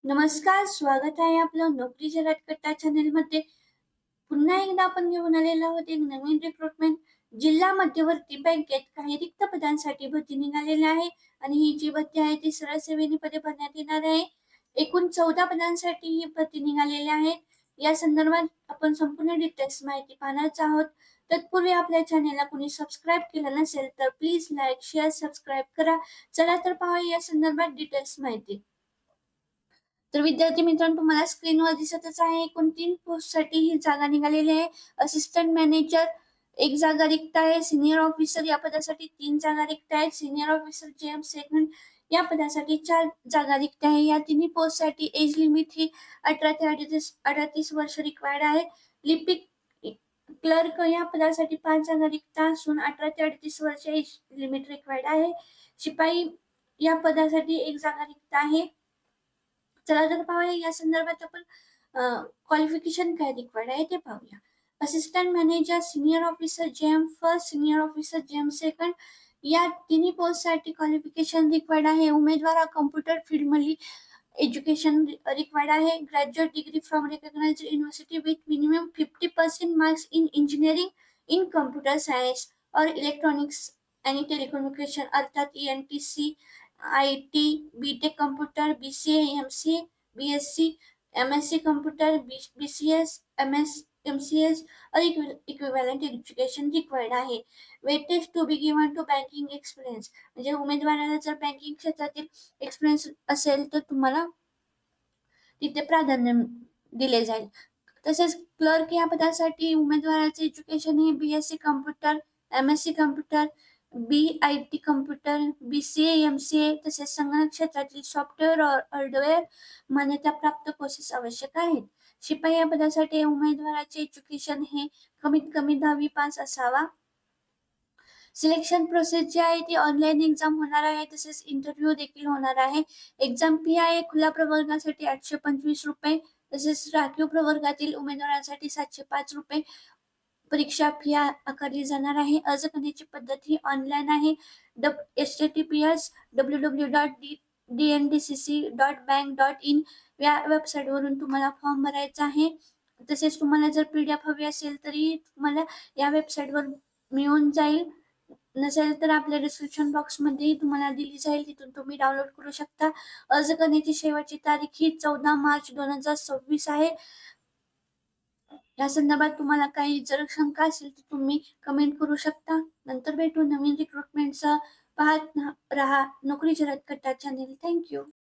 नमस्कार, स्वागत आहे आपलं नोकरीच्या रटकट्टा चॅनेलमध्ये. पुन्हा एकदा आपण घेऊन आलेलो आहोत एक नवीन रिक्रुटमेंट. जिल्हा मध्यवर्ती बँकेत काही रिक्त पदांसाठी भरती निघालेली आहे आणि ही जी भरती आहे ती सरळ सेवेने पदे भरण्यात येणार आहे. एकूण 14 पदांसाठी ही भरती निघालेली आहे. या संदर्भात आपण संपूर्ण डिटेल्स माहिती पाहणारच आहोत. तत्पूर्वी आपल्या चॅनेलला कोणी सबस्क्राईब केलं नसेल तर प्लीज लाईक, शेअर, सबस्क्राईब करा. चला तर पाहूया या संदर्भात डिटेल्स माहिती. तर विद्यार्थी मित्रांनो, तुम्हाला स्क्रीनवर दिसतच आहे एकूण 3 पोस्टसाठी ही जागा निघालेली आहे. असिस्टंट मॅनेजर एक जागा रिक्त आहे. सीनियर ऑफिसर या पदासाठी 3 जागा रिक्त आहेत. सीनियर ऑफिसर जेएम सेकंड या पदासाठी 4 जागा रिक्त आहे. या तिन्ही पोस्टसाठी एज लिमिट ही 18 ते 38 वर्ष रिक्वायर्ड आहे. लिपिक क्लर्क या पदासाठी 5 जागा रिक्त असून 18 ते 38 वर्ष एज लिमिट रिक्वायर्ड आहे. शिपाई या पदासाठी 1 जागा रिक्त आहे. चला तर पाहूया या संदर्भात आपण क्वालिफिकेशन काय रिक्वायर्ड आहे ते पाहूया. Assistant manager, senior officer JM first, senior officer JM second या तिन्ही पोस्टसाठी क्वालिफिकेशन रिक्वायर्ड आहे. उमेदवार हा कॉम्प्युटर फील्डमधली एज्युकेशन रिक्वायर्ड आहे. Graduate degree from recognised university with minimum 50% marks in engineering in computer science और इलेक्ट्रॉनिक्स आणि टेलिकम्युनिकेशन अर्थात ENTC, IT, B Tech computer, BCA, MCA, BSc, MSc computer, BCS, MS, MCS और equivalent education required आहे. Weightage to be given to banking experience म्हणजे उमेदवाराला जर banking क्षेत्रातील experience असेल तर तुम्हाला तिथे प्राधान्य दिले जाईल. तसेच क्लर्क या पदासाठी उमेदवाराचे एज्युकेशन हे BSc computer, MSc computer, BIT computer, BCA, MCA तसेच संगणक क्षेत्रातील सॉफ्टवेअर हार्डवेअर मान्यताप्राप्त कोर्सेस आवश्यक आहेत. शिपाई या पदासाठी उमेदवाराचे एज्युकेशन हे कमीत कमी 10वी पास असावा. सिलेक्शन प्रोसेस जी आहे ती ऑनलाईन एक्झाम होणार आहे. तसेच इंटरव्ह्यू देखील होणार आहे. एक्झाम फी आहे खुल्या प्रवर्गासाठी 825 रुपये, तसेच राखीव प्रवर्गातील उमेदवारांसाठी 705 रुपये परीक्षा फी आकारली जाणार आहे. अर्ज करण्याची पद्धत ही ऑनलाईन आहे. https://www.dndcc.bank.in या वेबसाईटवरून तुम्हाला फॉर्म भरायचा आहे. तसेच तुम्हाला जर PDF हवी असेल तरी तुम्हाला या वेबसाईटवर मिळून जाईल. नसेल तर आपल्या डिस्क्रिप्शन बॉक्समध्ये तुम्हाला दिली जाईल, तिथून तुम्ही डाउनलोड करू शकता. अर्ज करण्याची शेवटची तारीख ही 14 मार्च 2026 आहे. या संदर्भात तुम्हाला काही जर शंका असेल तर तुम्ही कमेंट करू शकता. नंतर भेटू नवीन रिक्रुटमेंटसह. पाहत रहा नोकरीच्या रटकट्टा चॅनेल. थँक्यू.